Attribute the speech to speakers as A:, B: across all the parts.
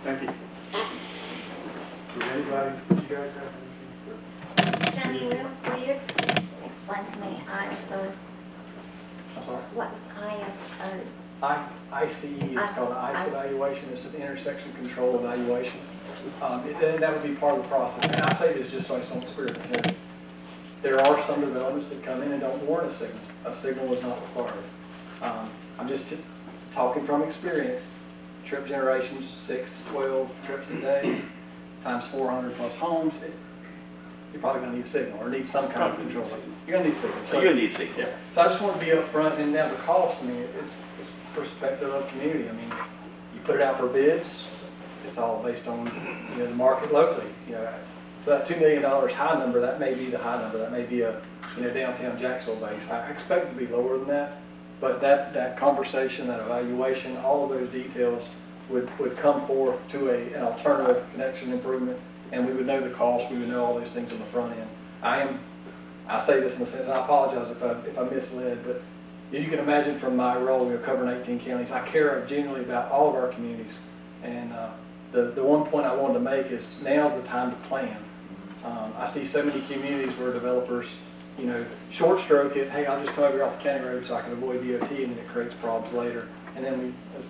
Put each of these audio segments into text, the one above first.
A: Thank you. Does anybody, you guys have anything?
B: Johnny, will you explain to me ISO?
C: I'm sorry?
B: What is ISO?
C: ICE is called an ICE evaluation. It's an intersection control evaluation. And that would be part of the process. And I say this just so I don't spirit the tenant. There are some developments that come in and don't warrant a signal. A signal is not required. I'm just talking from experience. Trip generations, 6 to 12 trips a day, times 400 plus homes. You're probably going to need a signal or need some kind of control. You're going to need signal.
D: So you're going to need signal.
C: Yeah. So I just want to be upfront, and now the cost, I mean, it's perspective of community. I mean, you put it out for bids, it's all based on, you know, the market locally. You know, so that $2 million high number, that may be the high number. That may be a, you know, downtown Jacksonville base. I expect it to be lower than that, but that conversation, that evaluation, all of those details would come forth to an alternative connection improvement, and we would know the cost, we would know all these things on the front end. I say this in a sense, I apologize if I misled, but as you can imagine from my role, we're covering 18 counties. I care genuinely about all of our communities. And the one point I wanted to make is now's the time to plan. I see so many communities where developers, you know, short stroke it, hey, I'll just come over here off the county road so I can avoid DOT, and then it creates problems later. And then we, as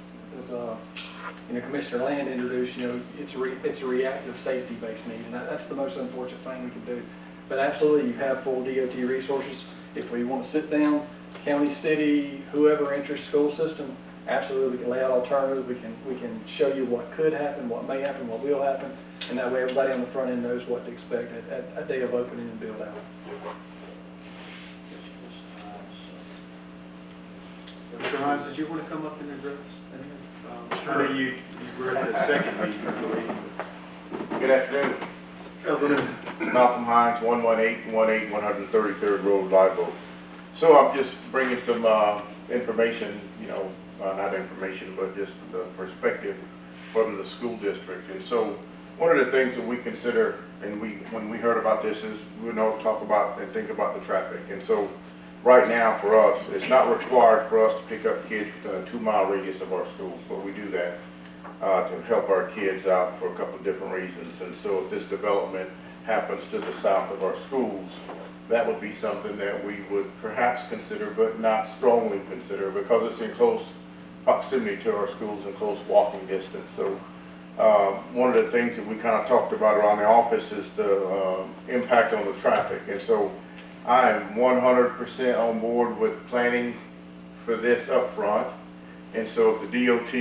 C: you know, Commissioner Land introduced, you know, it's a reactive safety-based need, and that's the most unfortunate thing we can do. But absolutely, you have full DOT resources. If we want to sit down, county, city, whoever interests school system, absolutely, we can lay out alternatives. We can show you what could happen, what may happen, what will happen, and that way everybody on the front end knows what to expect at a day of opening and build out.
A: Mr. Hines, did you want to come up and address anything? Sure. I mean, you were at the second meeting, I believe.
E: Good afternoon.
A: Afternoon.
E: Malcolm Hines, 11818 133rd Road, Live Oak. So I'm just bringing some information, you know, not information, but just the perspective from the school district. And so one of the things that we consider, and when we heard about this, is we know to talk about and think about the traffic. And so right now for us, it's not required for us to pick up kids within a 2-mile radius of our schools, but we do that to help our kids out for a couple of different reasons. And so if this development happens to the south of our schools, that would be something that we would perhaps consider, but not strongly consider, because it's in close proximity to our schools and close walking distance. So one of the things that we kind of talked about around the office is the impact on the traffic. And so I am 100% on board with planning for this up front. And so if the DOT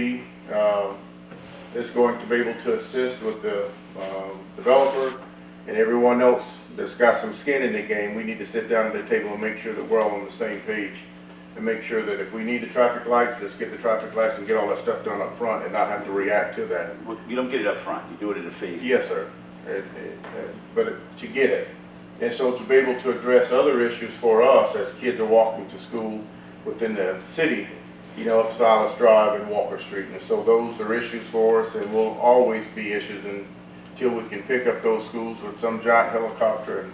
E: is going to be able to assist with the developer and everyone else that's got some skin in the game, we need to sit down at the table and make sure that we're all on the same page, and make sure that if we need the traffic lights, let's get the traffic lights and get all that stuff done up front and not have to react to that.
D: You don't get it up front, you do it in a phase.
E: Yes, sir. But to get it. And so to be able to address other issues for us as kids are walking to school within the city, you know, up Silas Drive and Walker Street. And so those are issues for us, and will always be issues until we can pick up those schools with some giant helicopter and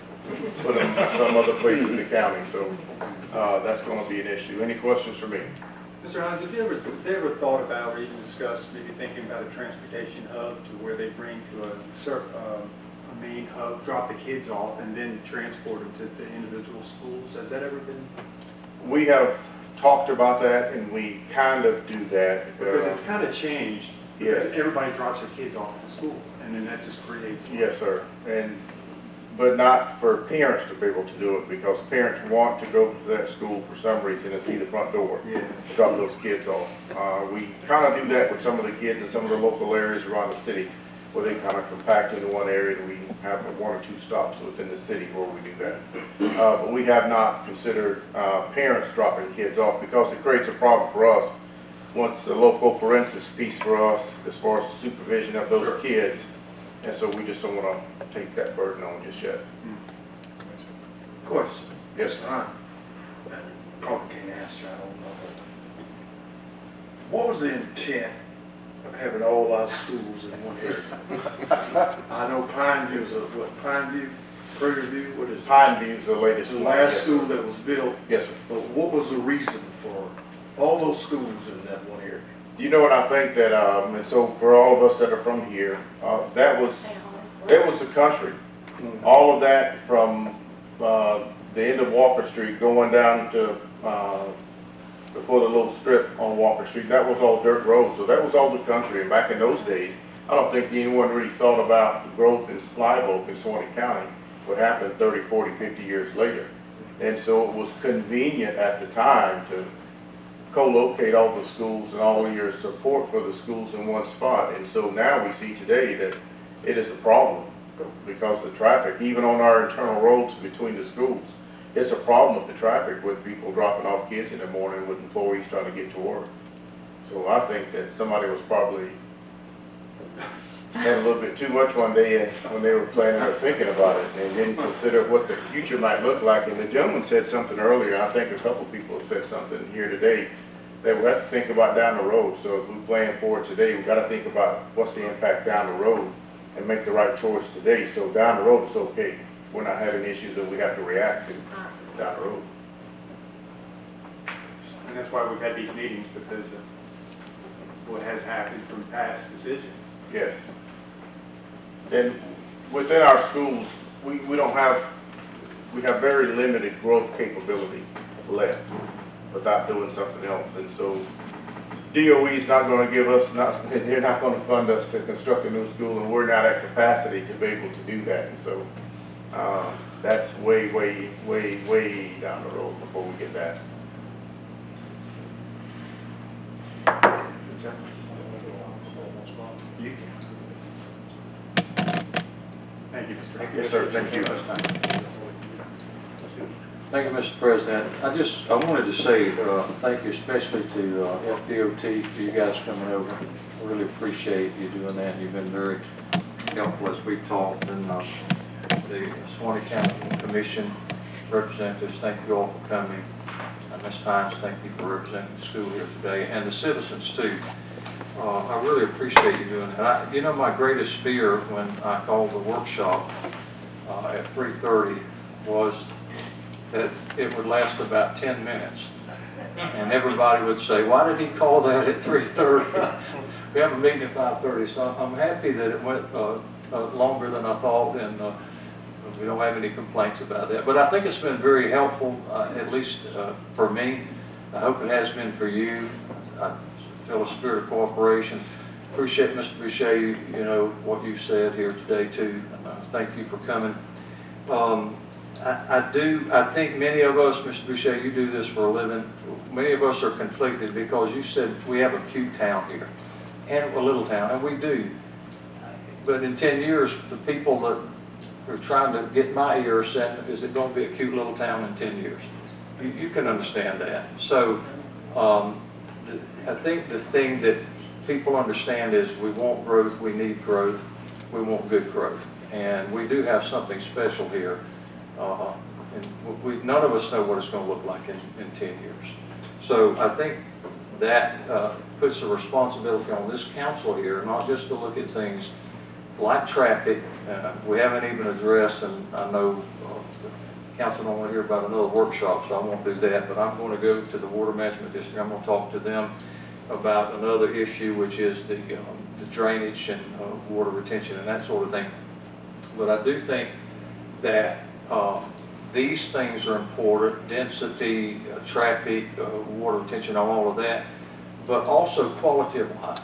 E: put them some other place in the county. So that's going to be an issue. Any questions for me?
A: Mr. Hines, have you ever thought about, or even discussed, maybe thinking about a transportation hub to where they bring to a main hub, drop the kids off, and then transport them to the individual schools? Has that ever been?
E: We have talked about that, and we kind of do that.
A: Because it's kind of changed. Because
E: Yes.
A: everybody drops their kids off at the school, and then that just creates.
E: Yes, sir. But not for parents to be able to do it, because parents want to go to that school for some reason and see the front door.
A: Yeah.
E: Drop those kids off. We kind of do that with some of the kids in some of the local areas around the city, where they kind of compact into one area, and we have 1 or 2 stops within the city where we do that. But we have not considered parents dropping kids off, because it creates a problem for us once the local forensics piece for us as far as the supervision of those
A: Sure.
E: kids. And so we just don't want to take that burden on just yet.
F: Question.
E: Yes,
F: I probably can't answer, I don't know. What was the intent of having all our schools in one area? I know Pine View's Pine View, Prairie View, what is it?
E: Pine View's the latest
F: The
E: one.
F: last
E: Yes,
F: school
E: sir.
F: that was built,
E: Yes, sir.
F: but what was the reason for all those schools in that one area?
E: You know what, I think that, and so for all of us that are from here, that was the country. All of that from, the end of Walker Street going down to, before the little strip on Walker Street, that was all dirt roads, so that was all the country. And back in those days, I don't think anyone really thought about the growth in Live Oak in Swanee County, what happened 30, 40, 50 years later. And so it was convenient at the time to co-locate all the schools and all of your support for the schools in one spot. And so now we see today that it is a problem because the traffic, even on our internal roads between the schools, it's a problem with the traffic, with people dropping off kids in the morning, with employees trying to get to work. So I think that somebody was probably had a little bit too much one day when they were planning or thinking about it, and didn't consider what the future might look like. And the gentleman said something earlier, I think a couple people have said something here today, that we have to think about down the road. So if we plan for it today, we've got to think about what's the impact down the road and make the right choice today. So down the road, it's okay. We're not having issues that we have to react to down the road.
A: And that's why we've had these meetings, because of what has happened from past decisions.
E: Yes. And within our schools, we have very limited growth capability left without doing something else. And so DOE is not going to give us, they're not going to fund us to construct a new school, and we're not at capacity to be able to do that. And so that's way, way, way, way down the road before we get that.
A: Thank you, Mr.
E: Yes, sir. Thank you.
G: Thank you, Mr. President. I wanted to say thank you especially to FDOT, for you guys coming over. I really appreciate you doing that. You've been very helpful as we've talked. And the Swanee County Commission representatives, thank you all for coming. And Ms. Hines, thank you for representing the school here today, and the citizens too. I really appreciate you doing that. You know, my greatest fear when I called the workshop at 3:30 was that it would last about 10 minutes. And everybody would say, why did he call that at 3:30? We have a meeting at 5:30, so I'm happy that it went longer than I thought, and we don't have any complaints about that. But I think it's been very helpful, at least for me. I hope it has been for you. I feel a spirit of cooperation. Appreciate, Mr. Boucher, you know, what you said here today too. Thank you for coming. I think many of us, Mr. Boucher, you do this for a living, many of us are conflicted because you said we have a cute town here, and a little town, and we do. But in 10 years, the people that are trying to get my ear set, is it going to be a cute little town in 10 years? You can understand that. So I think the thing that people understand is we want growth, we need growth, we want good growth. And we do have something special here. And none of us know what it's going to look like in 10 years. So I think that puts a responsibility on this council here, not just to look at things like traffic. We haven't even addressed, and I know the council don't want to hear about another workshop, so I won't do that, but I'm going to go to the Water Management District. I'm going to talk to them about another issue, which is the drainage and water retention and that sort of thing. But I do think that these things are important: density, traffic, water retention, all of that, but also quality of life.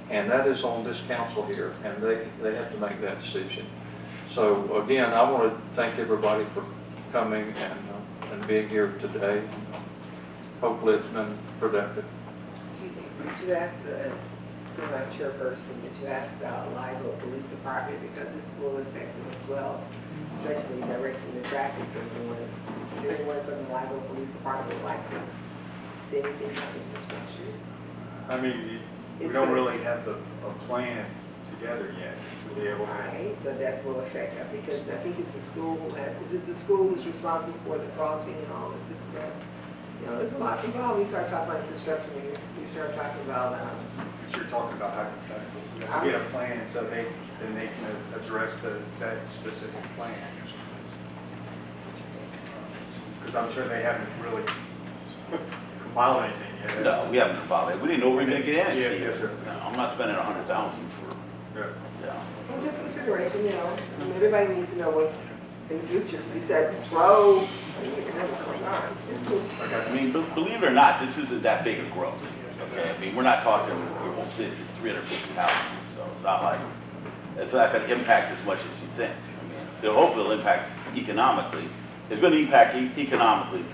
G: And that is on this council here, and they have to make that decision. So again, I want to thank everybody for coming and being here today. Hopefully it's been productive.
H: Excuse me, did you ask the chairperson, did you ask about Livo Police Department, because this will affect them as well, especially directing the traffic so everyone. Is anyone from the Livo Police Department would like to say anything about infrastructure?
A: I mean, we don't really have a plan together yet to be able to.
H: Right, but that's will affect that, because I think it's the school, is it the school who's responsible for the crossing and all this good stuff? You know, there's a lot involved. We start talking about infrastructure, we start talking about.
A: But you're talking about hypothetical. You have to get a plan so then they can address that specific plan. Because I'm sure they haven't really compiled anything yet. Yeah.
D: No, we haven't involved it. We didn't know we were gonna get annexed.
A: Yes,
D: either.
A: yes, sir.
D: No, I'm not spending 100,000 for,
A: Yeah.
D: yeah.
H: And just consideration, you know, I mean, everybody needs to know what's in the future. You said grow, and you know what's going on. It's cool.
D: I mean, believe it or not, this isn't that big a growth. Okay, I mean, we're not talking your whole city, it's 350 houses, so it's not like, it's not gonna impact as much as you think. I mean, hopefully it'll impact economically. It's gonna impact economically,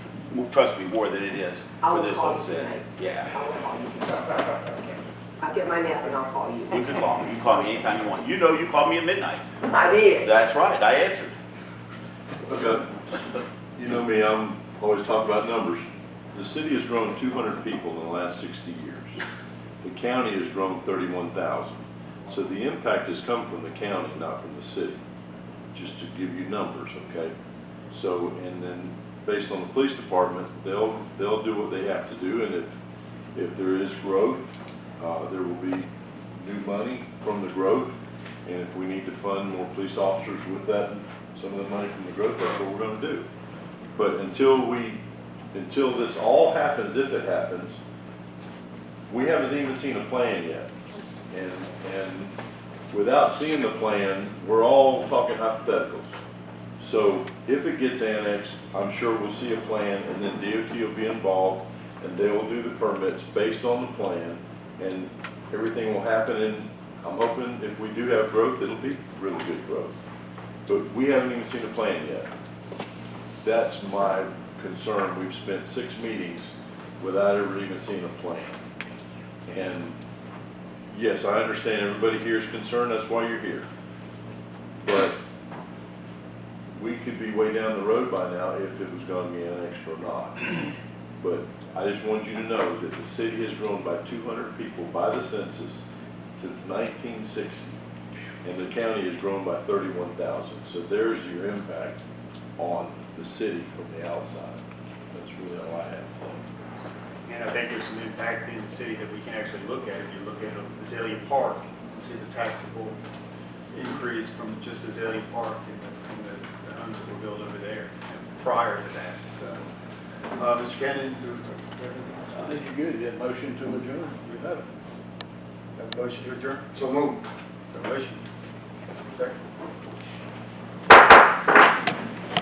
D: trust me, more than it is
H: I
D: for
H: will
D: this
H: call
D: whole
H: you
D: city.
H: tonight.
D: Yeah.
H: I will call you tonight. Okay. I'll get my nap and I'll call you.
D: You can call me. You can call me anytime you want. You know you called me at midnight.
H: I did.
D: That's right, I answered.
I: Okay. You know me, I'm always talking about numbers. The city has grown 200 people in the last 60 years. The county has grown 31,000. So the impact has come from the county, not from the city, just to give you numbers, okay? So, and then based on the police department, they'll do what they have to do, and if there is growth, there will be new money from the growth, and if we need to fund more police officers with that, some of the money from the growth, that's what we're gonna do. But until this all happens, if it happens, we haven't even seen a plan yet. And without seeing the plan, we're all talking hypotheticals. So if it gets annexed, I'm sure we'll see a plan, and then DOT will be involved, and they will do the permits based on the plan, and everything will happen, and I'm hoping if we do have growth, it'll be really good growth. But we haven't even seen a plan yet. That's my concern. We've spent 6 meetings without ever even seeing a plan. And yes, I understand everybody here is concerned, that's why you're here. But we could be way down the road by now if it was going to be annexed or not. But I just want you to know that the city has grown by 200 people by the census since 1960, and the county has grown by 31,000. So there's your impact on the city from the outside. That's really all I have to say.
A: And I think there's some impact in the city that we can actually look at. If you look at Azalea Park, and see the taxable increase from just Azalea Park and the homes that were built over there prior to that. So, Mr. Cannon, do you have anything else?
J: I think you're good. You have a motion to adjourn. You have it.
A: Have a motion to adjourn?
F: So move.
A: Have a motion? Second.